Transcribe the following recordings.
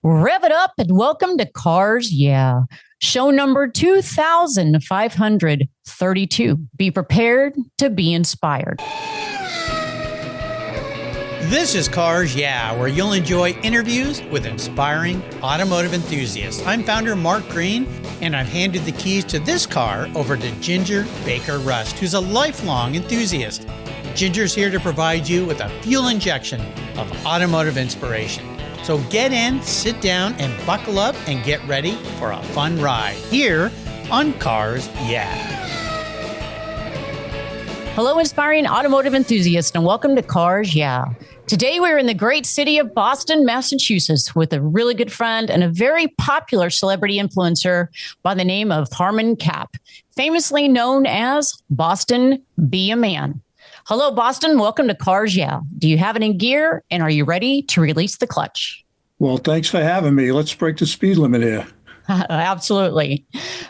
Rev it up and welcome to Cars Yeah, show number 2532. Be prepared to be inspired. This is Cars Yeah, where you'll enjoy interviews with inspiring automotive enthusiasts. I'm founder Mark Green, and I've handed the keys to this car over to Ginger Baker Rust, who's a lifelong enthusiast. Ginger's here to provide you with a fuel injection of automotive inspiration. So get in, sit down, and buckle up and get ready for a fun ride here on Cars Yeah. Hello, inspiring automotive enthusiasts, and welcome to Cars Yeah. Today, we're in the great city of Boston, Massachusetts, with a really good friend and a very popular celebrity influencer by the name of Harmon Cap, famously known as Boston Be a Man. Hello, Boston. Welcome to Cars Yeah. Do you have it in gear, and are you ready to release the clutch? Well, thanks for having me. Let's break the speed limit here. Absolutely.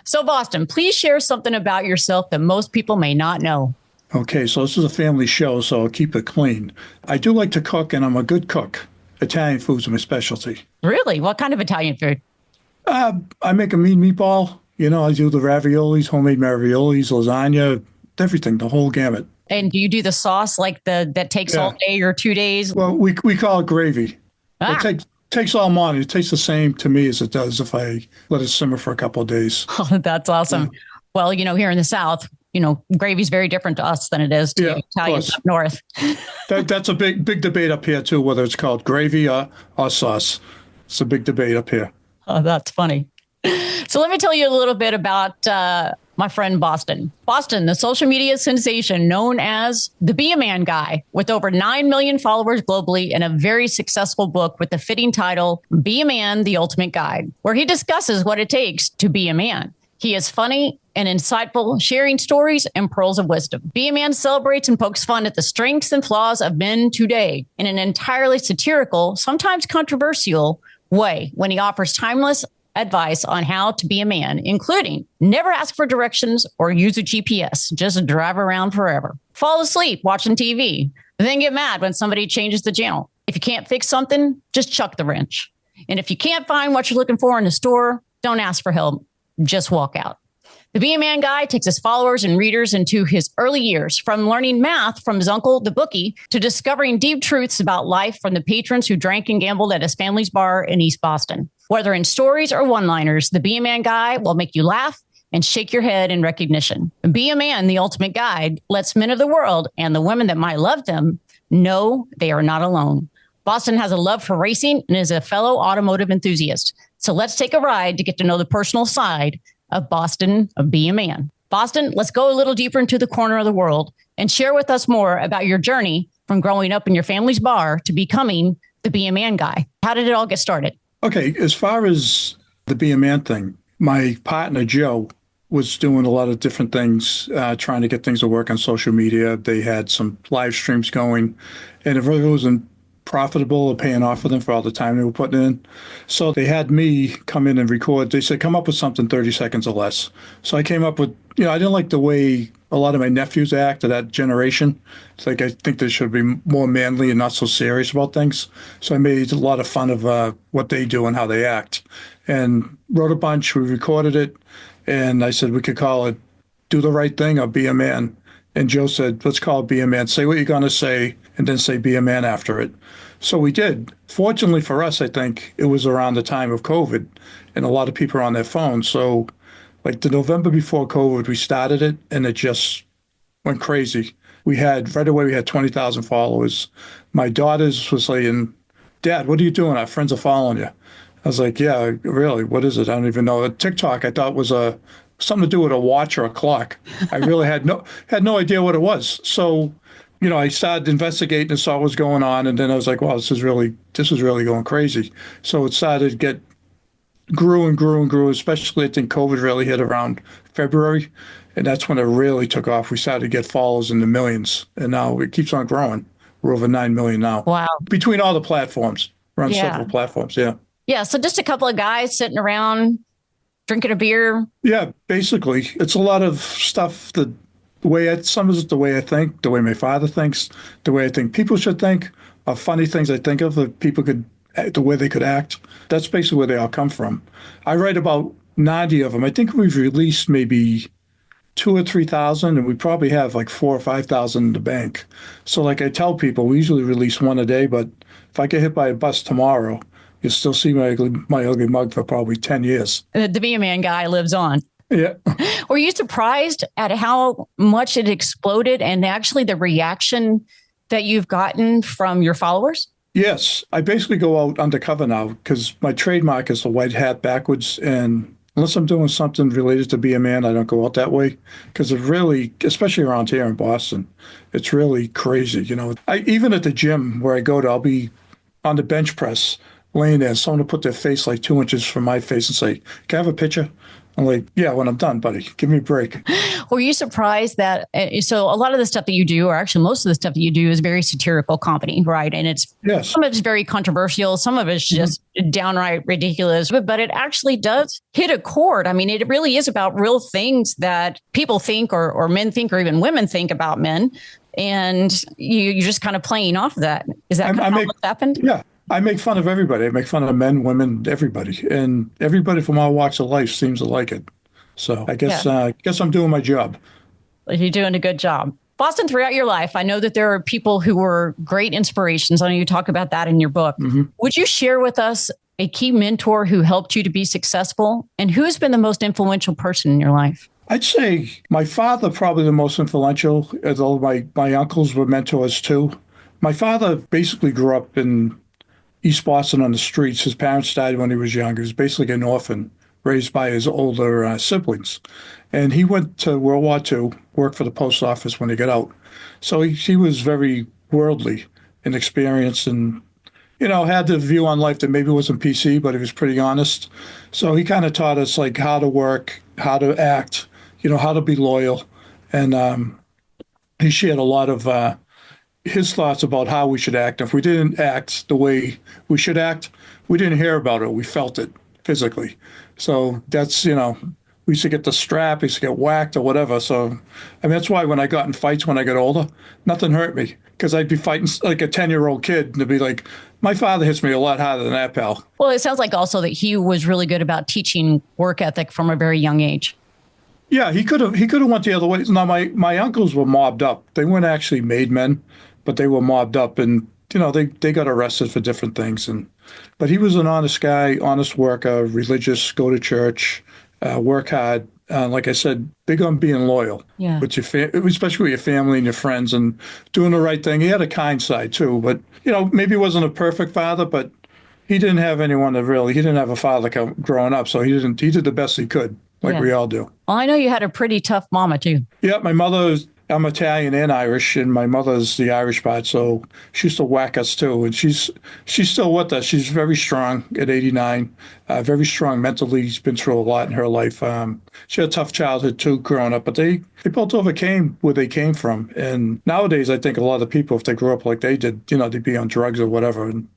So, Boston, please share something about yourself that most people may not know. Okay, so this is a family show, so I'll keep it clean. I do like to cook, and I'm a good cook. Italian food's my specialty. Really? What kind of Italian food? I make a mean meatball. You know, I do the raviolis, homemade raviolis, lasagna, everything, the whole gamut. And do you do the sauce like that takes all day or 2 days? Well, we call it gravy. It takes all morning. It tastes the same to me as it does if I let it simmer for a couple of days. Oh, that's awesome. Yeah. Well, here in the South, gravy's very different to us than it is to Italians up north. That's a big debate up here, too, whether it's called gravy or sauce. It's a big debate up here. Oh, that's funny. So let me tell you a little bit about my friend Boston. Boston, the social media sensation known as the Be a Man guy, with over 9 million followers globally and a very successful book with the fitting title, Be a Man, The Ultimate Guide, where he discusses what it takes to be a man. He is funny and insightful, sharing stories and pearls of wisdom. Be a Man celebrates and pokes fun at the strengths and flaws of men today in an entirely satirical, sometimes controversial way when he offers timeless advice on how to be a man, including never ask for directions or use a GPS, just drive around forever. Fall asleep watching TV, then get mad when somebody changes the channel. If you can't fix something, just chuck the wrench. And if you can't find what you're looking for in the store, don't ask for help. Just walk out. The Be a Man guy takes his followers and readers into his early years, from learning math from his uncle, the bookie, to discovering deep truths about life from the patrons who drank and gambled at his family's bar in East Boston. Whether in stories or one-liners, the Be a Man guy will make you laugh and shake your head in recognition. Be a Man, the Ultimate Guide, lets men of the world and the women that might love them know they are not alone. Boston has a love for racing and is a fellow automotive enthusiast. So let's take a ride to get to know the personal side of Boston, Be a Man. Boston, let's go a little deeper into the corner of the world and share with us more about your journey from growing up in your family's bar to becoming the Be a Man guy. How did it all get started? Okay, as far as the Be a Man thing, my partner, Joe, was doing a lot of different things, trying to get things to work on social media. They had some live streams going, and it really wasn't profitable or paying off for them for all the time they were putting in. So they had me come in and record. They said, come up with something 30 seconds or less. So I came up with, I didn't like the way a lot of my nephews act, of that generation. It's like, I think they should be more manly and not so serious about things. So I made a lot of fun of what they do and how they act, and wrote a bunch. We recorded it, and I said we could call it Do the Right Thing or Be a Man. And Joe said, let's call it Be a Man. Say what you're going to say, and then say Be a Man after it. So we did. Fortunately for us, I think it was around the time of COVID, and a lot of people are on their phones. So like the November before COVID, we started it, and it just went crazy. Right away, we had 20,000 followers. My daughters was saying, Dad, what are you doing? Our friends are following you. I was like, yeah, really? What is it? I don't even know. TikTok, I thought was something to do with a watch or a clock. I really had no idea what it was. So, I started investigating and saw what was going on, and then I was like, wow, this is really going crazy. So it grew and grew and grew, especially I think COVID really hit around February, and that's when it really took off. We started to get followers in the millions, and now it keeps on growing. We're over 9 million now. Wow. Between all the platforms. We're on several platforms, yeah. Yeah, so just a couple of guys sitting around drinking a beer. Yeah, basically. It's a lot of stuff that some of it the way I think, the way my father thinks, the way I think people should think, funny things I think of that people could the way they could act. That's basically where they all come from. I write about 90 of them. I think we've released maybe 2 or 3 thousand, and we probably have like 4 or 5 thousand in the bank. So like I tell people, we usually release one a day, but if I get hit by a bus tomorrow, you'll still see my ugly mug for probably 10 years. The Be a Man guy lives on. Yeah. Were you surprised at how much it exploded and actually the reaction that you've gotten from your followers? Yes. I basically go out undercover now because my trademark is the white hat backwards. And unless I'm doing something related to Be a Man, I don't go out that way because it really, especially around here in Boston, it's really crazy. Even at the gym where I go to, I'll be on the bench press laying there. Someone will put their face like 2 inches from my face and say, "Can I have a picture?" I'm like, "Yeah, when I'm done, buddy, give me a break." Were you surprised that, so a lot of the stuff that you do, or actually most of the stuff that you do is very satirical comedy, right? And Yes. some of it's very controversial. Some of it's just downright ridiculous, but it actually does hit a chord. I mean, it really is about real things that people think or men think, or even women think about men. And you're just kind of playing off of that. Is that kind of what's happened? Yeah. I make fun of everybody. I make fun of men, women, everybody. And everybody from all walks of life seems to like it. So I guess I'm doing my job. You're doing a good job. Boston, throughout your life, I know that there are people who were great inspirations. I know you talk about that in your book. Mm-hmm. Would you share with us a key mentor who helped you to be successful? And who's been the most influential person in your life? I'd say my father, probably the most influential, although my uncles were mentors too. My father basically grew up in East Boston on the streets. His parents died when he was young. He was basically an orphan, raised by his older siblings. And he went to World War II, worked for the post office when he got out. So he was very worldly and experienced and, had the view on life that maybe wasn't PC, but he was pretty honest. So he kind of taught us like how to work, how to act, how to be loyal. And he shared a lot of his thoughts about how we should act. If we didn't act the way we should act, we didn't hear about it. We felt it physically. So that's, we used to get the strap, we used to get whacked or whatever. So, that's why when I got in fights when I got older, nothing hurt me because I'd be fighting like a 10-year-old kid and it'd be like, my father hits me a lot harder than that, pal. Well, it sounds like also that he was really good about teaching work ethic from a very young age. Yeah, he could have went the other way. Now, my uncles were mobbed up. They weren't actually made men, but they were mobbed up and, they got arrested for different things. But he was an honest guy, honest worker, religious, go to church, work hard. Like I said, big on being loyal with especially with your family and your friends and doing the right thing. He had a kind side too, but, maybe he wasn't a perfect father, but he didn't have anyone he didn't have a father growing up. So he did the best he could, like we all do. Well, I know you had a pretty tough mama too. Yeah, I'm Italian and Irish, and my mother's the Irish part, so she used to whack us too. And she's still with us. She's very strong at 89, very strong mentally. She's been through a lot in her life. She had a tough childhood too, growing up, but they both overcame where they came from. And nowadays, I think a lot of people, if they grew up like they did, they'd be on drugs or whatever. And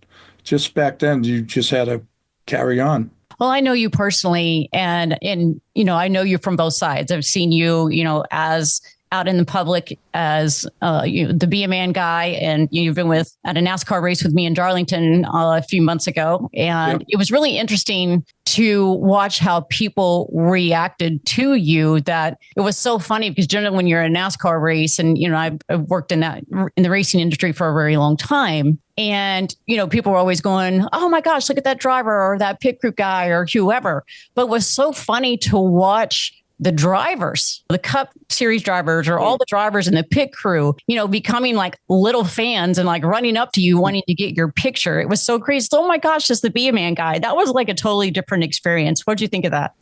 just back then, you just had to carry on. Well, I know you personally, and I know you from both sides. I've seen you, as out in the public as the Be a Man guy, and you've been at a NASCAR race with me in Darlington a few months ago, and It was really interesting to watch how people reacted to you. That it was so funny because generally when you're in a NASCAR race, and I've worked in the racing industry for a very long time, and people were always going, "Oh my gosh, look at that driver or that pit crew guy or whoever." But it was so funny to watch the drivers, the Cup Series drivers, or all the drivers in the pit crew, becoming like little fans and like running up to you, wanting to get your picture. It was so crazy. So, oh my gosh, this is the Be a Man guy. That was like a totally different experience. What did you think of that?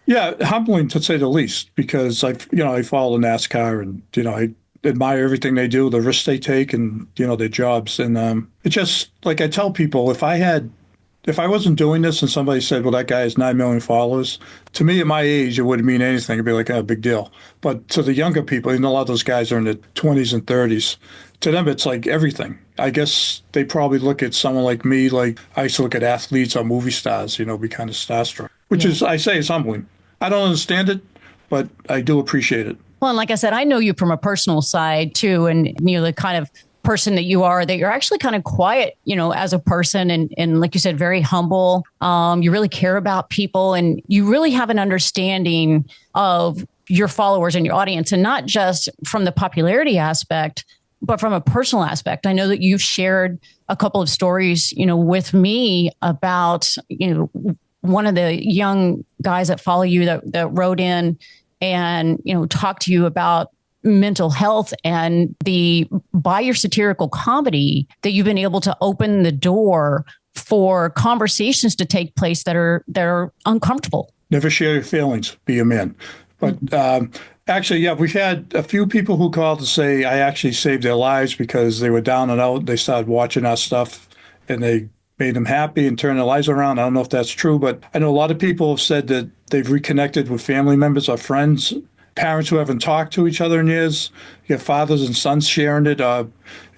Yeah, humbling to say the least, because I follow NASCAR and, I admire everything they do, the risks they take and, their jobs. And it just, like I tell people, if I wasn't doing this and somebody said, well, that guy has 9 million followers, to me at my age, it wouldn't mean anything. It'd be like, a big deal. But to the younger people, a lot of those guys are in their 20s and 30s. To them, it's like everything. I guess they probably look at someone like me, like I used to look at athletes or movie stars, be kind of starstruck, which is humbling. I don't understand it, but I do appreciate it. Well, and like I said, I know you from a personal side too. And, the kind of person that you are, that you're actually kind of quiet, as a person, and like you said, very humble. You really care about people, and you really have an understanding of your followers and your audience, and not just from the popularity aspect, but from a personal aspect. I know that you've shared a couple of stories, with me about, one of the young guys that follow you that wrote in and, talked to you about mental health, and by your satirical comedy that you've been able to open the door for conversations to take place that are uncomfortable. Never share your feelings, be a man. But actually, yeah, we've had a few people who called to say I actually saved their lives because they were down and out. They started watching our stuff and they made them happy and turned their lives around. I don't know if that's true, but I know a lot of people have said that they've reconnected with family members or friends, parents who haven't talked to each other in years. You have fathers and sons sharing it.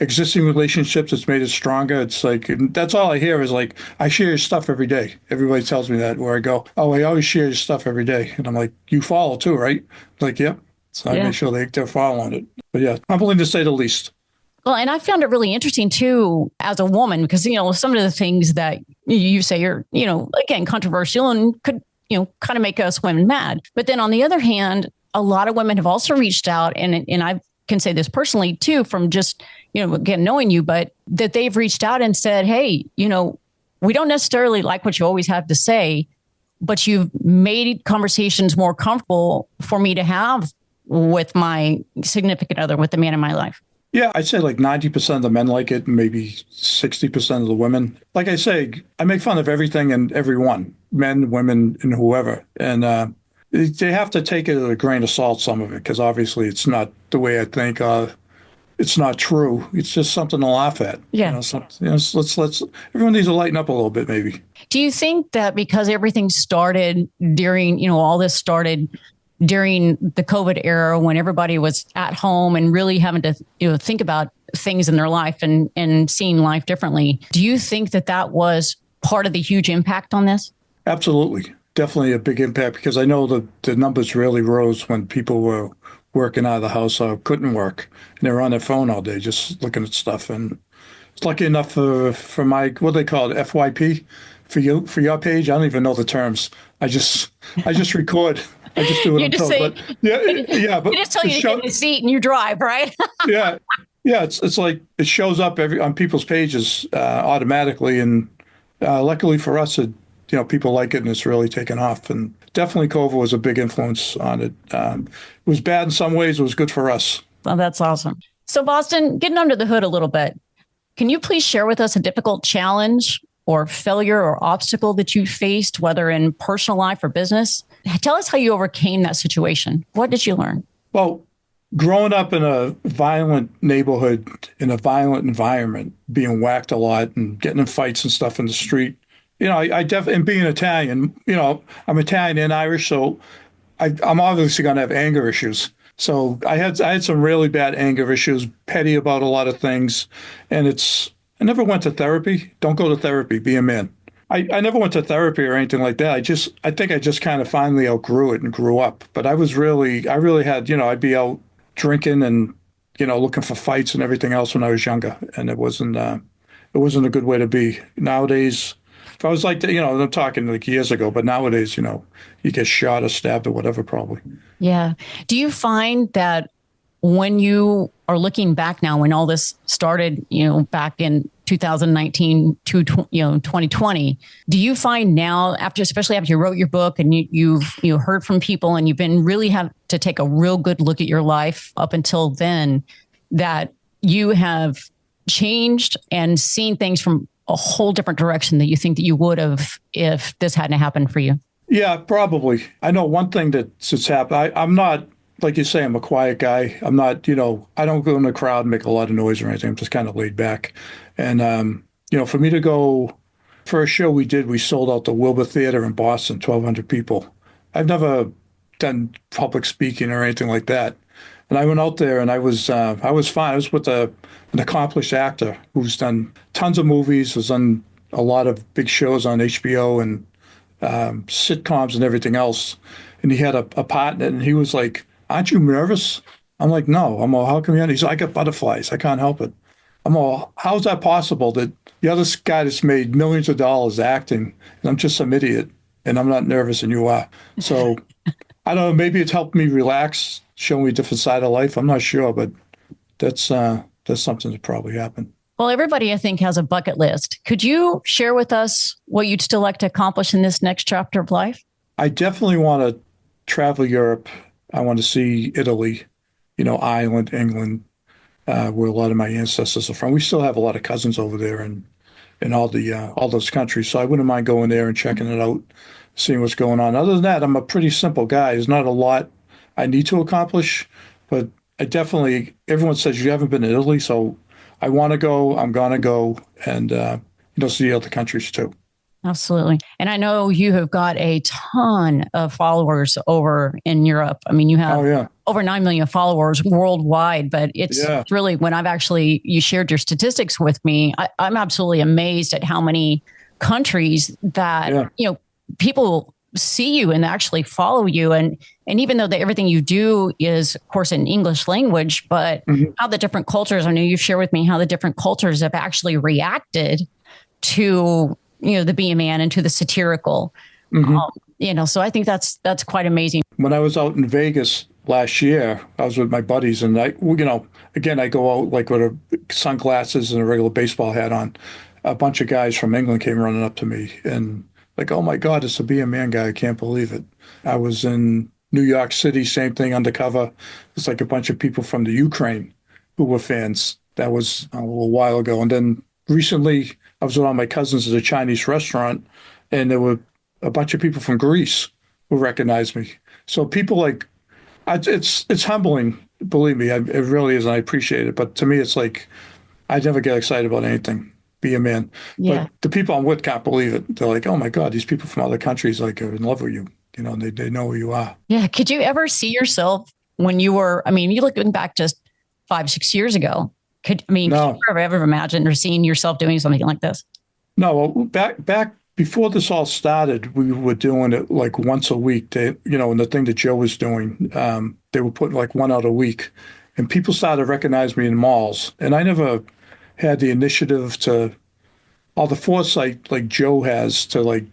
Existing relationships, it's made it stronger. It's like, that's all I hear is like, I share your stuff every day. Everybody tells me that where I go, oh, I always share your stuff every day. And I'm like, you follow too, right? Like, yep. So I make sure they're following it. But yeah, humbling to say the least. Well, and I found it really interesting too, as a woman, because, some of the things that you say are, again, controversial and could, kind of make us women mad. But then on the other hand, a lot of women have also reached out, and I can say this personally too, from just, again, knowing you, but that they've reached out and said, hey, we don't necessarily like what you always have to say, but you've made conversations more comfortable for me to have with my significant other, with the man in my life. Yeah, I'd say like 90% of the men like it, maybe 60% of the women. Like I say, I make fun of everything and everyone, men, women, and whoever. And they have to take it with a grain of salt, some of it, because obviously it's not the way I think. It's not true. It's just something to laugh at. Yeah. Let's everyone needs to lighten up a little bit, maybe. Do you think that because everything started during, all this started during the COVID era, when everybody was at home and really having to, think about things in their life and seeing life differently, do you think that was part of the huge impact on this? Absolutely. Definitely a big impact, because I know the numbers really rose when people were working out of the house or couldn't work. And they were on their phone all day just looking at stuff. And it's lucky enough for my, what do they call it, FYP, for your page. I don't even know the terms. I just record. I just do it. But you just tell you to get in the seat and you drive, right? yeah. It's like it shows up on people's pages automatically. And luckily for us, people like it, and it's really taken off. And definitely COVID was a big influence on it. It was bad in some ways. It was good for us. Well, that's awesome. So Boston, getting under the hood a little bit, can you please share with us a difficult challenge or failure or obstacle that you faced, whether in personal life or business? Tell us how you overcame that situation. What did you learn? Well, growing up in a violent neighborhood, in a violent environment, being whacked a lot and getting in fights and stuff in the street, I definitely, and being Italian, I'm Italian and Irish, so I'm obviously going to have anger issues. So I had some really bad anger issues, petty about a lot of things. And I never went to therapy. Don't go to therapy, be a man. I never went to therapy or anything like that. I think I just kind of finally outgrew it and grew up. But I really had, I'd be out drinking and, looking for fights and everything else when I was younger. And it wasn't a good way to be. Nowadays, if I was like that, I'm talking like years ago, but nowadays, you get shot or stabbed or whatever, probably. Yeah. Do you find that when you are looking back now, when all this started, back in 2019 to 2020, do you find now, especially after you wrote your book and you've heard from people and you've been really have to take a real good look at your life up until then, that you have changed and seen things from a whole different direction that you think that you would have if this hadn't happened for you? Yeah, probably. I know one thing that's happened. I'm not, like you say, I'm a quiet guy. I'm not, I don't go in the crowd and make a lot of noise or anything. I'm just kind of laid back. And, for me to go for a show we sold out the Wilbur Theater in Boston, 1,200 people. I've never done public speaking or anything like that. And I went out there and I was fine. I was with an accomplished actor who's done tons of movies, has done a lot of big shows on HBO and sitcoms and everything else. And he had a partner and he was like, aren't you nervous? I'm like, no. How come you? He's like, I got butterflies. I can't help it. I'm all, how's that possible that the other guy that's made millions of dollars acting, and I'm just some idiot, and I'm not nervous, and you are. So I don't know. Maybe it's helped me relax, show me a different side of life. I'm not sure, but that's something that probably happened. Well, everybody, I think, has a bucket list. Could you share with us what you'd still like to accomplish in this next chapter of life? I definitely want to travel Europe. I want to see Italy, Ireland, England, where a lot of my ancestors are from. We still have a lot of cousins over there and in all those countries. So I wouldn't mind going there and checking it out, seeing what's going on. Other than that, I'm a pretty simple guy. There's not a lot I need to accomplish, but I definitely, everyone says you haven't been to Italy, so I want to go. I'm going to go and, see other countries too. Absolutely. And I know you have got a ton of followers over in Europe. I mean, you have over 9 million followers worldwide, but it's really when you shared your statistics with me, I'm absolutely amazed at how many countries that, people see you and actually follow you. And even though everything you do is, of course, in English language, but how the different cultures, I know you share with me how the different cultures have actually reacted to the Be a Man and to the satirical, so I think that's quite amazing. When I was out in Vegas last year, I was with my buddies and again, I go out like with sunglasses and a regular baseball hat on. A bunch of guys from England came running up to me and like, oh my God, it's a Be a Man guy. I can't believe it. I was in New York City, same thing, undercover. It's like a bunch of people from the Ukraine who were fans. That was a little while ago. And then recently I was with all my cousins at a Chinese restaurant and there were a bunch of people from Greece who recognized me. So people it's humbling, believe me, it really is. And I appreciate it. But to me, it's like, I never get excited about anything. Be a man. Yeah. But the people I'm with can't believe it. They're like, oh my God, these people from other countries are in love with you. And they know who you are. Yeah. Could you ever see yourself when you were, you looking back just 5-6 years ago, could you ever imagine or seen yourself doing something like this? No, well, back before this all started, we were doing it like once a week. And the thing that Joe was doing, they were putting like one out a week. And people started to recognize me in malls. And I never had the initiative all the foresight like Joe has to like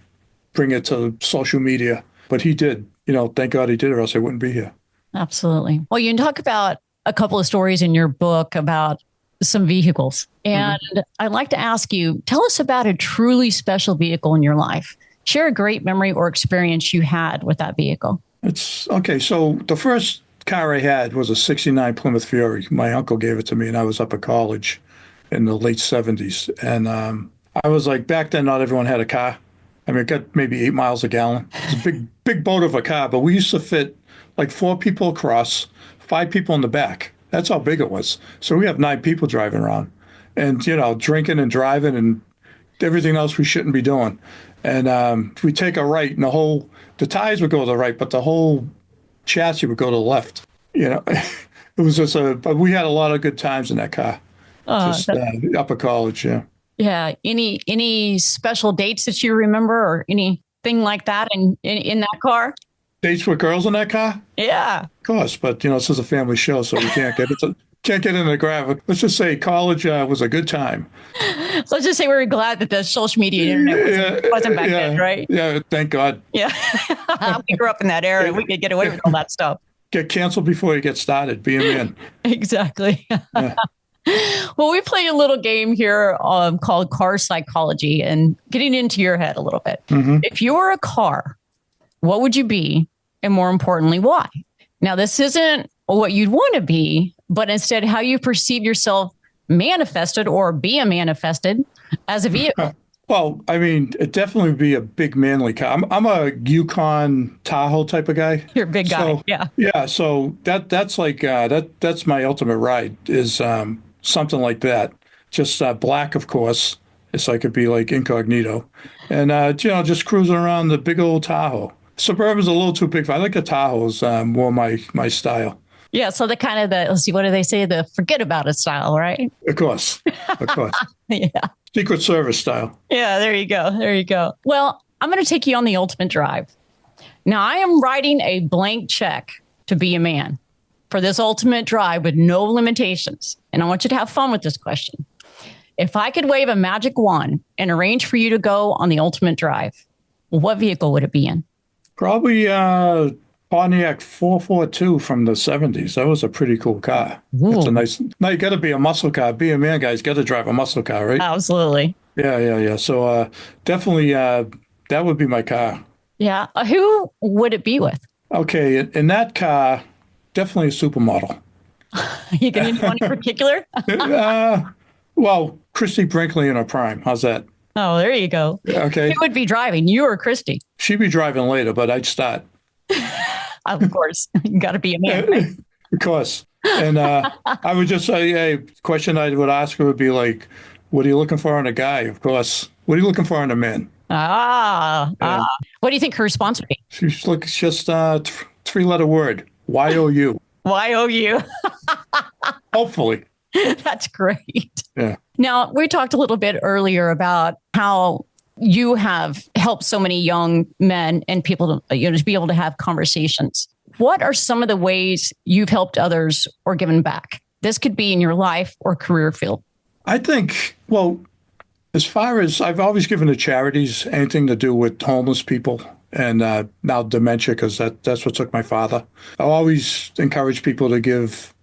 bring it to social media. But he did, thank God he did, or else I wouldn't be here. Absolutely. Well, you can talk about a couple of stories in your book about some vehicles. And I'd like to ask you, tell us about a truly special vehicle in your life. Share a great memory or experience you had with that vehicle. It's okay. So the first car I had was a 69 Plymouth Fury. My uncle gave it to me and I was up at college in the late 70s. And I was like, back then, not everyone had a car. It got maybe 8 miles a gallon. It's a big boat of a car, but we used to fit like 4 people across, 5 people in the back. That's how big it was. So we have 9 people driving around and, drinking and driving and everything else we shouldn't be doing. And we take a right and the tires would go to the right, but the whole chassis would go to the left. It was but we had a lot of good times in that car. Up at college, yeah. Yeah. Any special dates that you remember or anything like that in that car? Dates with girls in that car? Yeah. Of course, but this is a family show, so we can't get into the graphic. Let's just say college was a good time. So let's just say we're glad that the social media internet wasn't back then, right? Yeah, thank God. Yeah. We grew up in that era and we could get away with all that stuff. Get canceled before you get started. Be a man. Exactly. Yeah. Well, we play a little game here called Car Psychology and getting into your head a little bit. If you were a car, what would you be? And more importantly, why? Now, this isn't what you'd want to be, but instead how you perceive yourself manifested or be a manifested as a vehicle. Well, it'd definitely be a big manly car. I'm a Yukon Tahoe type of guy. You're a big guy, so, yeah. Yeah, so that's like that's my ultimate ride is something like that. Just black, of course, so I could be like incognito, and just cruising around the big old Tahoe. Suburban's a little too big for. I like the Tahoes more my style. Yeah, so the kind of let's see, what do they say? The forget about it style, right? Of course. Yeah. Secret Service style. Yeah, there you go. Well, I'm going to take you on the ultimate drive. Now, I am writing a blank check to Be a Man for this ultimate drive with no limitations. And I want you to have fun with this question. If I could wave a magic wand and arrange for you to go on the ultimate drive, what vehicle would it be in? Probably Pontiac 442 from the 70s. That was a pretty cool car. It's a Ooh, nice. Now you got to be a muscle car. Be a man, guys. Got to drive a muscle car, right? absolutely. Yeah, yeah, yeah. So definitely that would be my car. Yeah. Who would it be with? Okay, in that car, definitely a supermodel. You can anyone in particular? Well, Christy Brinkley in her prime. How's that? Oh, there you go. Okay, Who would be driving? You or Christy? she'd be driving later, but I'd start. Of course. You got to be a man, right? Of course. And I would just say, a question I would ask her would be like, what are you looking for in a guy? Of course. What are you looking for in a man? Ah. What do you think her response would be? She's like, it's just a three-letter word. Y-O-U. YOU. Hopefully. That's great. Yeah. Now, we talked a little bit earlier about how you have helped so many young men and people to be able to have conversations. What are some of the ways you've helped others or given back? This could be in your life or career field. I think, well, as far as I've always given to charities, anything to do with homeless people and now dementia, because that's what took my father. I always encourage people to give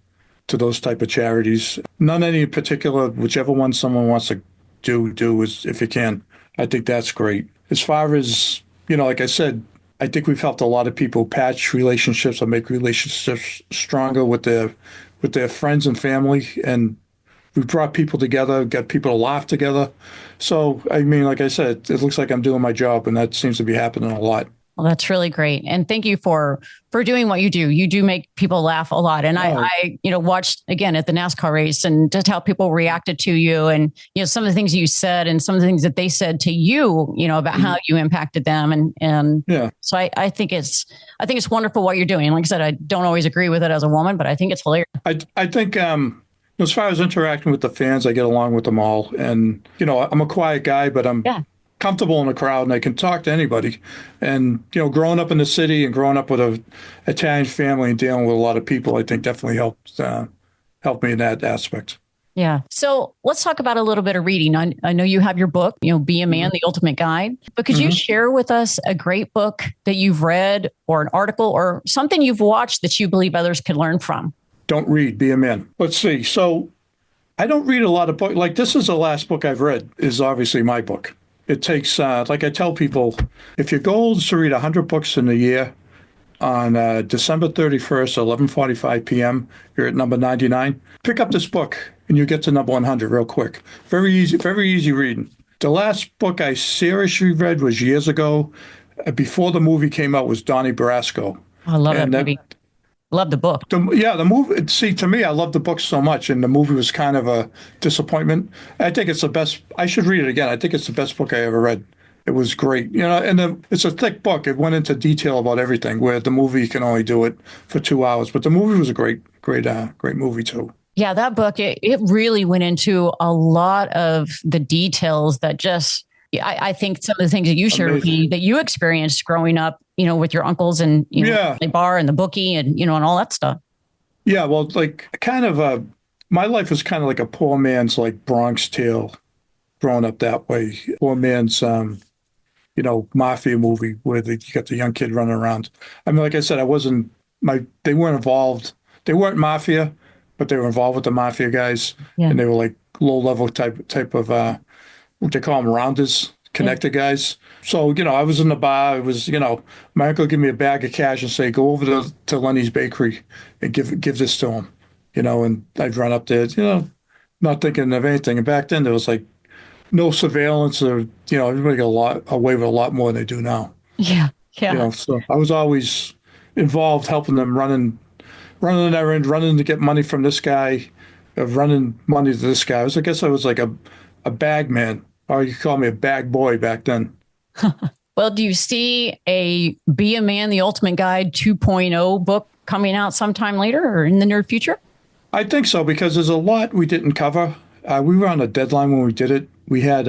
to those type of charities. None any in particular, whichever one someone wants to do is if you can. I think that's great. As far as, like I said, I think we've helped a lot of people patch relationships or make relationships stronger with their friends and family. And we brought people together, got people to laugh together. So, I mean, like I said, it looks like I'm doing my job, and that seems to be happening a lot. Well, that's really great. And thank you for doing what you do. You do make people laugh a lot. And I watched again at the NASCAR race and just how people reacted to you and, some of the things you said and some of the things that they said to you, about how you impacted them. And yeah. So I think it's wonderful what you're doing. Like I said, I don't always agree with it as a woman, but I think it's hilarious. I think, as far as interacting with the fans, I get along with them all. And, I'm a quiet guy, but I'm comfortable in a crowd and I can talk to anybody. And, growing up in the city and growing up with a Italian family and dealing with a lot of people, I think definitely helped me in that aspect. Yeah. So let's talk about a little bit of reading. I know you have your book, Be a Man, The Ultimate Guide. But could you share with us a great book that you've read or an article or something you've watched that you believe others could learn from? Don't read, be a man. Let's see. So I don't read a lot of books. Like this is the last book I've read is obviously my book. It takes, like I tell people, if your goal is to read 100 books in a year, on December 31st, 11:45 p.m., you're at number 99. Pick up this book and you get to number 100 real quick. Very easy reading. The last book I seriously read was years ago, before the movie came out, was Donnie Brasco. I love that movie. Love the book. The movie. See, to me, I love the book so much, and the movie was kind of a disappointment. I think it's the best. I should read it again. I think it's the best book I ever read. It was great, and it's a thick book. It went into detail about everything, where the movie you can only do it for 2 hours. But the movie was a great movie too. Yeah, that book it really went into a lot of the details that just. I think some of the things that you shared with me that you experienced growing up, with your uncles and the bar and the bookie and and all that stuff. Yeah, well, like kind of my life was kind of like a poor man's like Bronx Tale, growing up that way. Poor man's mafia movie where you got the young kid running around. I mean, like I said, they weren't involved. They weren't mafia, but they were involved with the mafia guys, and they were like low level type of what they call them, rounders, connector guys. So, I was in the bar. It was, my uncle would give me a bag of cash and say, go over to Lenny's Bakery and give this to him, and I'd run up there, not thinking of anything. And back then there was like no surveillance or, everybody got away with a lot more than they do now. Yeah. Yeah. So I was always involved helping them running an errand, running to get money from this guy, running money to this guy. I guess I was like a bag man. Or you could call me a bag boy back then. Well, do you see a Be a Man, The Ultimate Guide 2.0 book coming out sometime later or in the near future? I think so, because there's a lot we didn't cover. We were on a deadline when we did it. We had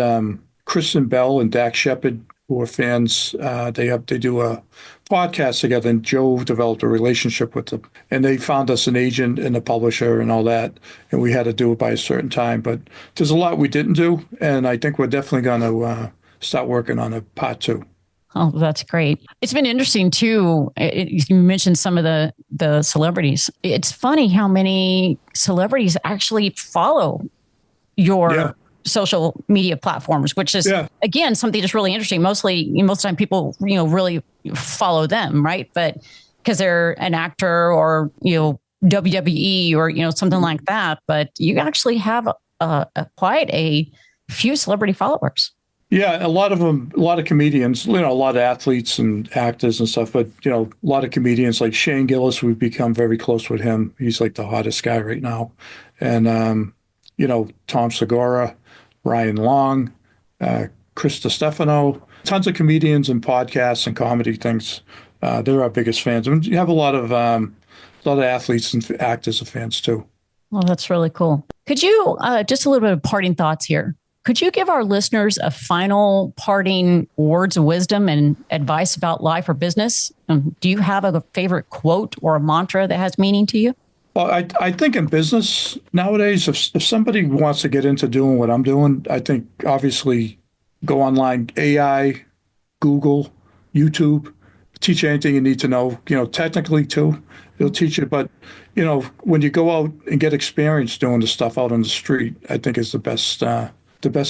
Kristen Bell and Dak Shepard who are fans. They do a podcast together, and Joe developed a relationship with them. And they found us an agent and a publisher and all that, and we had to do it by a certain time. But there's a lot we didn't do, and I think we're definitely going to start working on a part 2. Oh, that's great. It's been interesting too. You mentioned some of the celebrities. It's funny how many celebrities actually follow your social media platforms, which is again something that's really interesting. Most of the time, people really follow them, right? But because they're an actor or WWE or something like that. But you actually have quite a few celebrity followers. Yeah, a lot of them, a lot of comedians, a lot of athletes and actors and stuff, but, a lot of comedians like Shane Gillis, we've become very close with him. He's like the hottest guy right now. And, Tom Segura, Ryan Long, Chris DiStefano, tons of comedians and podcasts and comedy things. They're our biggest fans. I mean, you have a lot of athletes and actors are fans too. Well, that's really cool. Could you, just a little bit of parting thoughts here. Could you give our listeners a final parting words of wisdom and advice about life or business? Do you have a favorite quote or a mantra that has meaning to you? Well, I think in business nowadays, if somebody wants to get into doing what I'm doing, I think obviously go online, AI, Google, YouTube, teach you anything you need to know, technically too. It'll teach you. But, when you go out and get experience doing the stuff out on the street, I think is the best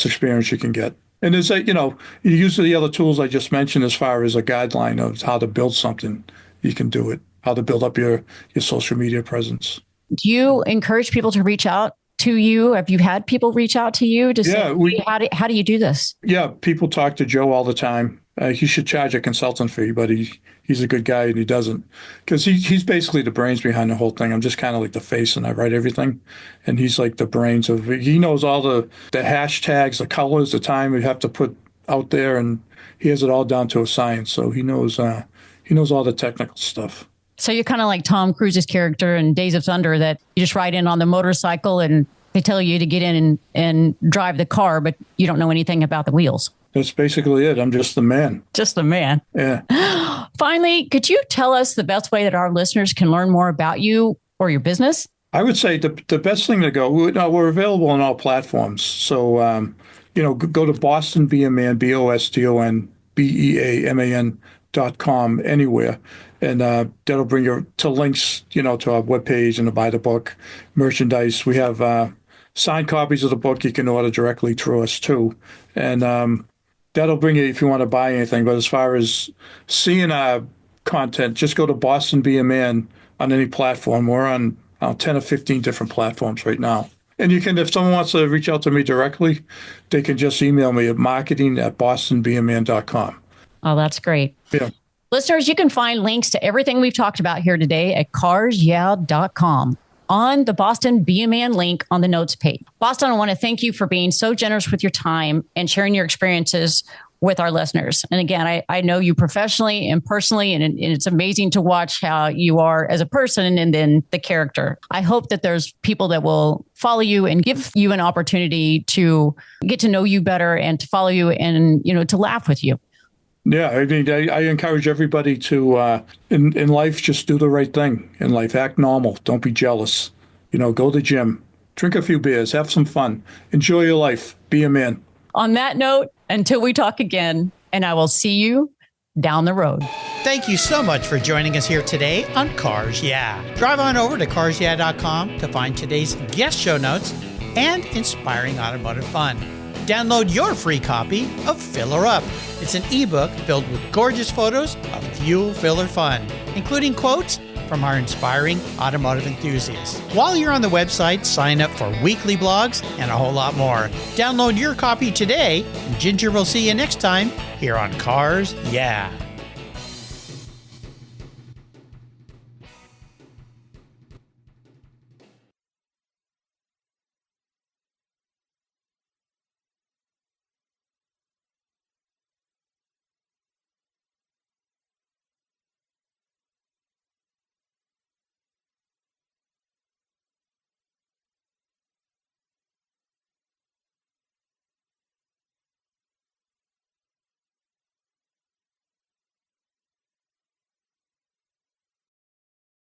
experience you can get. And there's you use the other tools I just mentioned as far as a guideline of how to build something, you can do it, how to build up your social media presence. Do you encourage people to reach out to you? Have you had people reach out to you to say, how do you do this? Yeah, people talk to Joe all the time. He should charge a consultant fee, but he's a good guy and he doesn't. Because he's basically the brains behind the whole thing. I'm just kind of like the face and I write everything. And he's like the brains of it. He knows all the hashtags, the colors, the time we have to put out there. And he has it all down to a science. So he knows all the technical stuff. So you're kind of like Tom Cruise's character in Days of Thunder, that you just ride in on the motorcycle and they tell you to get in and drive the car, but you don't know anything about the wheels. That's basically it. I'm just the man. Just the man. Yeah. Finally, could you tell us the best way that our listeners can learn more about you or your business? I would say the best thing to go, we're available on all platforms. So, go to Boston Beaman, BostonBeaman.com anywhere. And that'll bring you to links, to our webpage and to buy the book, merchandise. We have signed copies of the book you can order directly through us too. And that'll bring you if you want to buy anything. But as far as seeing our content, just go to Boston Beaman on any platform. We're on 10 or 15 different platforms right now. And you can, if someone wants to reach out to me directly, they can just email me at marketing@bostonbeaman.com. Oh, that's great. Yeah. Listeners, you can find links to everything we've talked about here today at carsyeah.com on the Boston Beaman link on the notes page. Boston, I want to thank you for being so generous with your time and sharing your experiences with our listeners. And again, I know you professionally and personally, and it's amazing to watch how you are as a person and then the character. I hope that there's people that will follow you and give you an opportunity to get to know you better and to follow you and, to laugh with you. Yeah, I mean, I encourage everybody to, in life, just do the right thing. In life, act normal. Don't be jealous. Go to the gym, drink a few beers, have some fun, enjoy your life, be a man. On that note, until we talk again, and I will see you down the road. Thank you so much for joining us here today on Cars Yeah. Drive on over to carsyeah.com to find today's guest show notes and inspiring automotive fun. Download your free copy of Filler Up. It's an ebook filled with gorgeous photos of fuel filler fun, including quotes from our inspiring automotive enthusiasts. While you're on the website, sign up for weekly blogs and a whole lot more. Download your copy today, and Ginger will see you next time here on Cars Yeah.